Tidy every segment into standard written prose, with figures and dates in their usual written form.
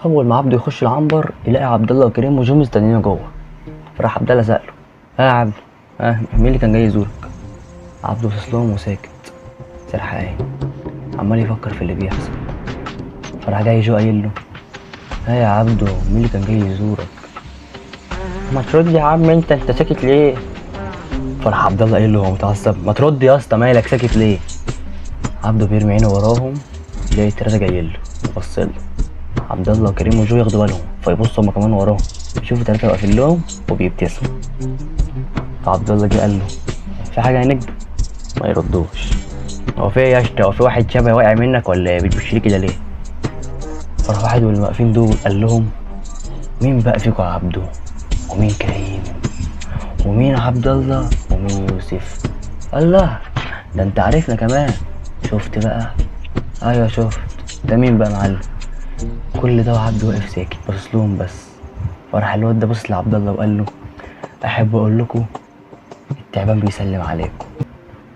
اول ما عبده يخش العنبر يلاقي عبد الله وكريم وجو مستنيينه جوه. فراح عبد الله ساله: ها يا عبد، مين اللي كان جاي يزورك؟ عبده بص لهم وساكت سرحان عمال يفكر في اللي بيحصل. فراح جاي جو قايل له: ها يا عبده، مين اللي كان جاي يزورك؟ ما ترد يا عم، انت ساكت ليه؟ فراح عبد الله قايل له هو متعصب: ما ترد يا اسطى، مالك ساكت ليه؟ عبده بيرمي عينه وراهم يلاقي التلاته جايين له. بص له عبد الله وكريم وجو ياخدوا بالهم، فيبصوا هما كمان وراهم يشوفوا التلاته واقفين لهم وبيبتسموا. فعبد الله جه قال له: في حاجه يا نجم؟ ما يردوش. هو في ايه يا اسطى؟ هو في واحد شبه واقع منك ولا ايه؟ بتبص لي كده ليه؟ فراح واحد من اللي واقفين دول قال لهم: مين بقى فيكم عبده؟ ومين كريم؟ ومين عبد الله؟ ومين يوسف؟ الله، ده انت عارفنا كمان. شفت بقى؟ ايوه شفت. ده مين بقى معلم؟ كل ده وعبده واقف ساكت باصص لهم بس. فراح الواد ده بص لعبد الله وقال له: احب اقول لكم التعبان بيسلم عليكم.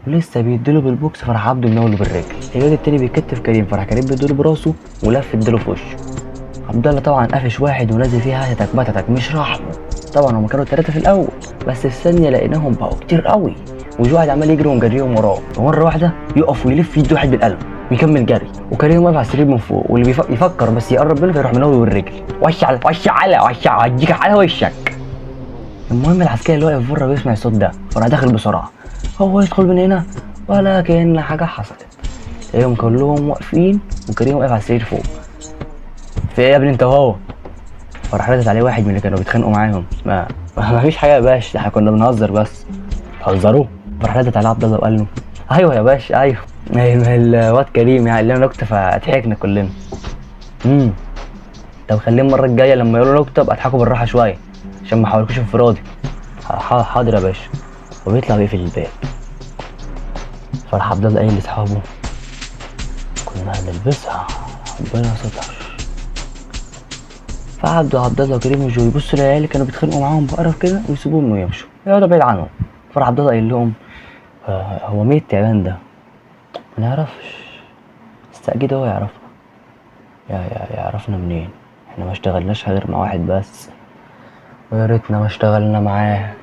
ولسه بيديله بالبوكس فراح عبده منوله بالرجل. الواد التاني بيكتف كريم فراح كريم بيديله براسه ولف اديله في وشه. عبد الله طبعا قافش واحد ونازل فيها هتتك بتتك مش رحمه. طبعا هما كانوا التلاته في الاول، بس في ثانيه لقيناهم بقوا كتير قوي، وجو واحد عمال يجري ومجريهم وراه، ومره واحده يقف ويلف يدي واحد بالقلم ويكمل جري، وكريم واقف على السرير من فوق واللي يفكر بس يقرب منه فيروح منوله بالرجل. وش على اديك على وشك. المهم العسكري اللي واقف بره بيسمع الصوت ده فراح داخل بسرعه. هو يدخل من هنا ولا كأن حاجه حصلت. تلاقيهم كلهم واقفين وكريم واقف على السرير فوق. في ايه يا ابني انت وهو؟ فراح ردت عليه واحد من اللي كانوا بيتخانقوا معاهم: ما فيش حاجه يا باشا، احنا كنا بنهزر بس. هزروا؟ فراح ردت عليه عبد الله وقال له: ايوه يا باشا ايوه، الواد كريم يعني لنا نكته فضحكنا كلنا. طب خليه المره الجايه لما يقولوا نكته ابقى اضحكوا بالراحه شويه عشان ما احاولكوش انفرادي. حاضر يا باشا. وبيطلع بيقفل الباب. فراح عبد الله قايل لاصحابه: كنا هنلبسها ربنا ستر. فعبد الله وكريم وجو يبصوا للعيال اللي كانوا بيتخانقوا معاهم بقرف كده ويسيبوهم ويمشوا يقعدوا بعيد عنهم. فراح عبد الله قايل لهم: هو مين التعبان ده؟ ما نعرفش، بس اكيد هو يعرفنا. يعرفنا منين؟ احنا ما اشتغلناش غير مع واحد بس، ويا ريتنا ما اشتغلنا معاه.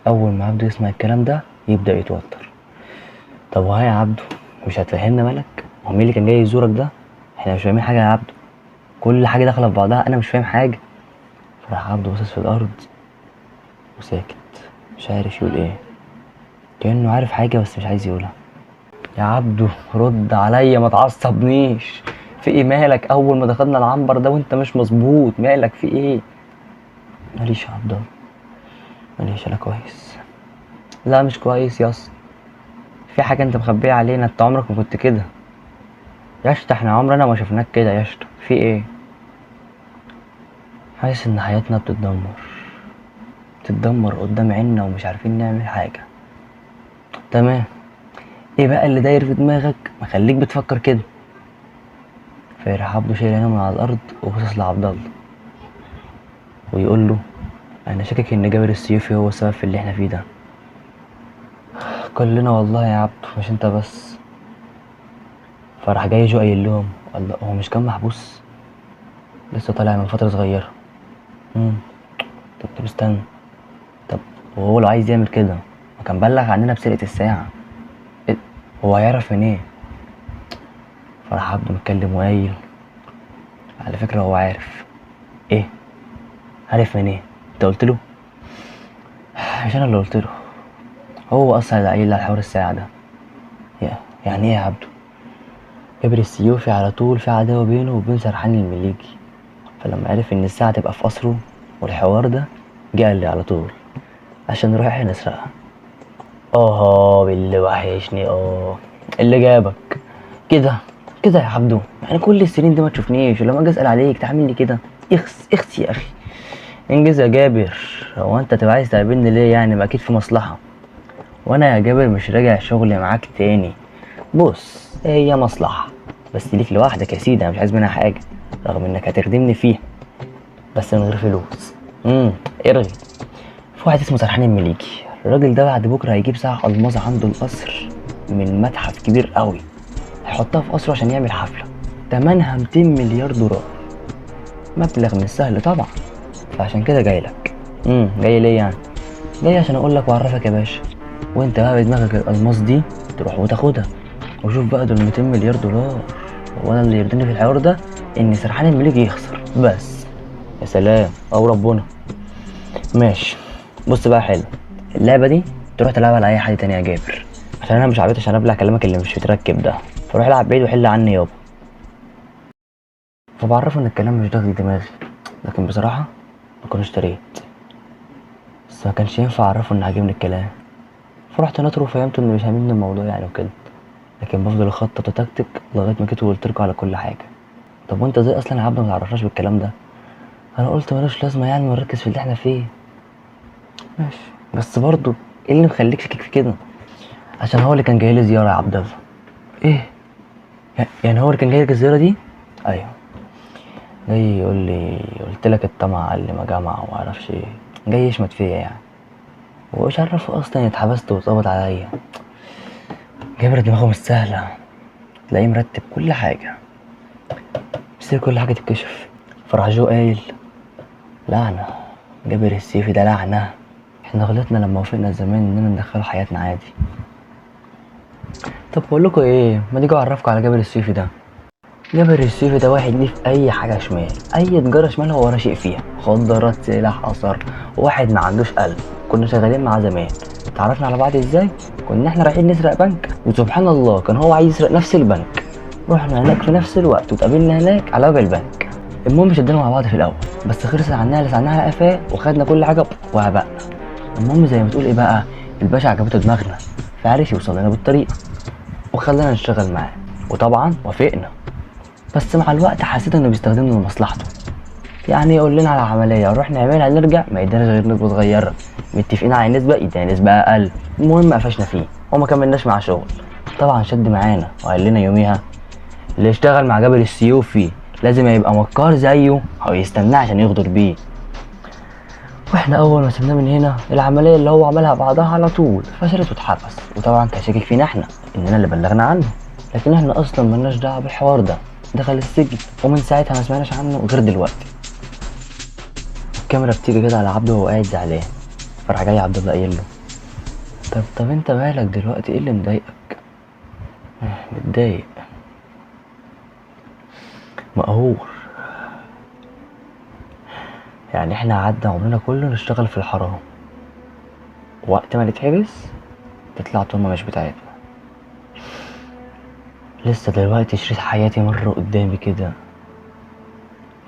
اول ما عبده يسمع الكلام ده يبدا يتوتر. طب وها يا عبده، مش هتفهمنا مالك؟ هو مين اللي كان جاي يزورك ده؟ احنا مش فاهمين حاجه يا عبده، كل حاجه داخله في بعضها، انا مش فاهم حاجه. فراح عبده باصص في الارض وساكت مش عارف يقول ايه، كأنه عارف حاجة بس مش عايز يقولها. يا عبده رد عليا، ما تعصبنيش. في ايه مالك؟ اول ما دخلنا العنبر ده وانت مش مظبوط، مالك في ايه؟ ماليش يا عبده، ماليش، انا كويس. لا مش كويس يا اسطى، في حاجة انت مخبيها علينا، انت عمرك ما كنت كده يا اسطى، احنا عمرنا ما شفناك كده يا اسطى، في ايه؟ حاسس ان حياتنا بتتدمر قدام عيننا ومش عارفين نعمل حاجة. تمام، ايه بقى اللي داير في دماغك مخليك بتفكر كده؟ فيروح عبده شايل عينه من على الارض وباصص لعبد الله ويقول له: انا شاكك ان جابر السيوفي هو السبب في اللي احنا فيه ده. كلنا والله يا عبده، مش انت بس. فراح جاي جو قايل لهم: الله، هو مش كان محبوس؟ لسه طالع من فتره صغيره. طب استنى، طب وهو لو عايز يعمل كده ما كان بلغ عننا بسرقه الساعه؟ إيه؟ هو هيعرف من ايه؟ فراح عبده متكلم وقايل: على فكره هو عارف. ايه؟ عارف من ايه؟ انت قلت له؟ مش انا اللي قلت له، هو اصلا اللي قايل على حوار الساعه ده. يعني ايه يا عبده؟ جابر السيوفي على طول في عداوه بينه وبين سرحان المليجي، فلما عرف ان الساعه تبقى في قصره والحوار ده جه قال لي على طول عشان نروح احنا نسرقها. باللي وحشني. اللي جابك كده كده يا عبدو؟ يعني كل السنين دي ما تشوفنيش ولما اجي اسال عليك تعمل لي كده؟ اخس يا اخي، انجز يا جابر. هو انت تبقى عايز تقابلني ليه يعني؟ ما اكيد في مصلحه، وانا يا جابر مش راجع شغل معاك تاني. بص، هي مصلحه بس ليك لوحدك يا سيدي، انا مش عايز منها حاجه رغم انك هتخدمني فيها بس من غير فلوس. ارغي. في واحد اسمه سرحان المليجي، الراجل ده بعد بكره هيجيب ساعه الماظه عنده القصر من متحف كبير قوي، هيحطها في قصره عشان يعمل حفله تمنها 200 مليار دولار. مبلغ مش سهل طبعا، فعشان كده جاي لك. جاي ليه يعني؟ جاي عشان اقول لك واعرفك يا باشا، وانت بقى بدماغك الالماس دي تروح وتاخدها. وشوف بقى دول 200 مليار دولار، وانا اللي يرضيني في الحوار ده ان سرحان المليك يخسر بس. يا سلام او ربنا. ماشي، بص بقى حلو، اللعبه دي تروح تلعبها على اي حد تاني يا جابر، عشان انا مش عبيط عشان ابلع كلامك اللي مش متركب ده. فروح العب بعيد وحل عني يابا. فبعرفه ان الكلام مش داخل دماغي، لكن بصراحه ما كنتش اشتريت، بس ما كانش ينفع اعرفه ان عاجبني الكلام. فرحت ناطره وفهمته ان مش هاممني الموضوع يعني وكده، لكن بفضل اخطط وتكتك لغايه ما جيت وقلت لكم على كل حاجه. طب وانت ازاي اصلا يا عبد ما تعرفناش بالكلام ده؟ انا قلت ملوش لازمه يعني ونركز في اللي احنا فيه. ماشي، بس برضه ايه اللي مخليك شاكك في كده؟ عشان هو اللي كان جاي لي زياره يا عبد الله. ايه يعني هو اللي كان جاي لك الزياره دي؟ ايوه، جاي يقول لي قلت لك الطمع اقل ما جمع وما اعرفش ايه، جاي يشمت فيا يعني. ومش عارف اصلا اني اتحبست واتقبض عليا. جابر دماغه مش سهله، تلاقيه مرتب كل حاجه، بس كل حاجه تتكشف. فراح جو قايل لعنه، جابر السيفي ده لعنه. احنا غلطنا لما وافقنا زمان اننا ندخله حياتنا عادي. طب بقول لكم ايه، ما تيجوا اعرفكم على جابر السيفي ده. جابر السيفي ده واحد ليه في اي حاجه شمال، اي تجاره شمال هو ورا شيء فيها، مخدرات، سلاح، اثار. واحد ما عندوش قلب. كنا شغالين معاه زمان. اتعرفنا على بعض ازاي؟ كنا احنا رايحين نسرق بنك، وسبحان الله كان هو عايز يسرق نفس البنك. رحنا هناك في نفس الوقت واتقابلنا هناك على باب البنك. المهم شدنا مع بعض في الاول، بس خلص عنها لسعناها على قفاه وخدنا كل حاجه وهبقنا. المهم زي ما تقول ايه بقى، الباشا عجبته دماغنا، فعرف يوصل لنا بالطريقه وخلانا نشتغل معاه، وطبعا وافقنا. بس مع الوقت حسيت انه بيستخدمنا لمصلحته، يعني يقول لنا على عمليه نروح نعملها نرجع ما يديناش غير نسبه صغيره، متفقين على نسبه يدينا نسبه اقل. المهم قفشنا فيه وما كملناش مع شغل. طبعا شد معانا وقال لنا يوميها اللي يشتغل مع جبل السيوفي لازم يبقى مكار زيه او يستناه عشان يغدر بيه. واحنا اول ما سيبناه من هنا العمليه اللي هو عملها بعدها على طول فشلت واتحبس، وطبعا كان شاكك فينا احنا اننا اللي بلغنا عنه، لكن احنا اصلا ملناش دعوه بالحوار ده. دخل السجن ومن ساعتها ما سمعناش عنه غير دلوقتي. الكاميرا بتيجي كده على عبده وهو قاعد زعلان، فراح جاي عبد الله قايل له طب انت مالك دلوقتي، ايه اللي مضايقك؟ متضايق، مقهور، يعني احنا قعدنا عمرنا كله نشتغل في الحرام، وقت ما نتحبس تطلع تهمة مش بتاعتنا. لسه دلوقتي شريط حياتي مرة قدامي كده،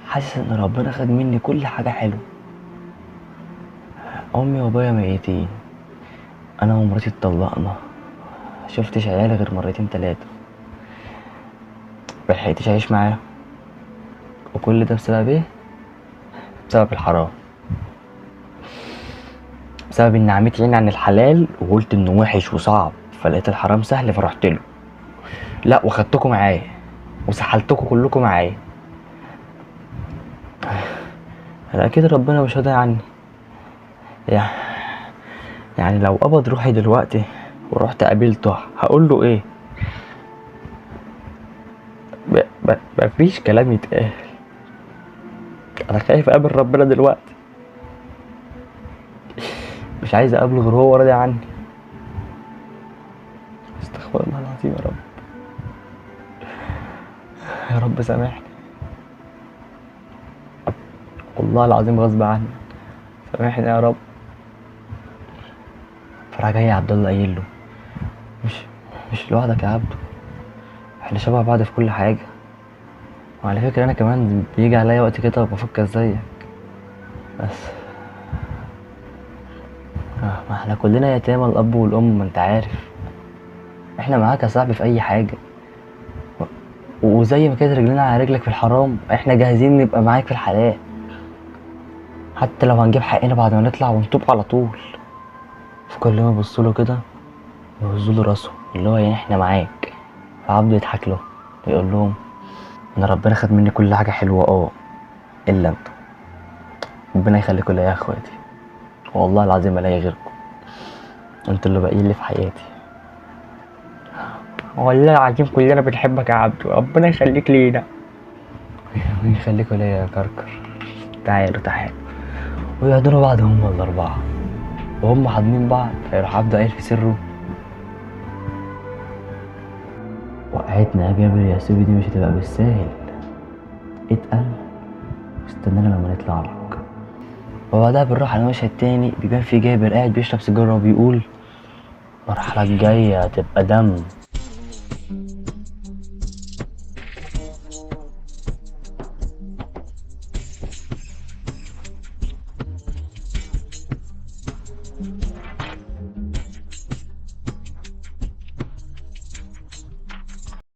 حاسس ان ربنا خد مني كل حاجة حلوة. امي وابويا ميتين، انا ومراتي اتطلقنا، شفتش عيالي غير مرتين تلاتة، ملحقتش اعيش معاهم. وكل ده بسبب ايه؟ بسبب الحرام، بسبب ان عميت عيني عن الحلال وقلت انه وحش وصعب، فلقيت الحرام سهل فرحت له. لا وخدتكم معايا وسحلتكم كلكم معايا. انا اكيد ربنا مش راضي عني، يعني لو قبض روحي دلوقتي ورحت قابلته هقول له ايه؟ مفيش كلام يتقال. انا خايف اقابل ربنا دلوقتي، مش عايز اقابله غير هو راضي عني. استغفر الله العظيم يا رب، يا رب سامحني، والله العظيم غصب عني، سامحني يا رب. فراح جاي عبد الله قايل له مش لوحدك يا عبدو، احنا شبه بعض في كل حاجه، وعلى فكره انا كمان بيجي عليا وقت كده بفكر زيك، بس ما احنا كلنا يتامى الاب والام، ما انت عارف احنا معاك يا صاحبي في اي حاجه، وزي ما كده رجلنا على رجلك في الحرام احنا جاهزين نبقى معاك في الحلال، حتى لو هنجيب حقنا بعد ما نطلع ونتوب على طول. فكل ما يبصوا له كده يهزوا له راسه اللي هو يعني احنا معاك. فعبده يضحك له ويقول لهم انا ربنا خد مني كل حاجه حلوه الا انتوا، ربنا يخليكم ليا يا اخواتي، والله العظيم ما الاقي غيركم، انتوا اللي باقيين لي في حياتي، والله العظيم كلنا بنحبك يا عبدو، ربنا يخليك لينا. ويخليكوا ليا يا كركر. تعالوا تعالوا. ويقعدوا بعض هما الأربعة، وهم حاضنين بعض هيروح عبده قايل في سره: وقعتنا يا جابر يا سيدي دي مش هتبقى بالساهل، اتقل واستنانا لما نطلع لك. وبعدها بنروح على المشهد التاني، بيبان في جابر قاعد بيشرب سيجارة وبيقول: المرحلة الجاية هتبقى دم.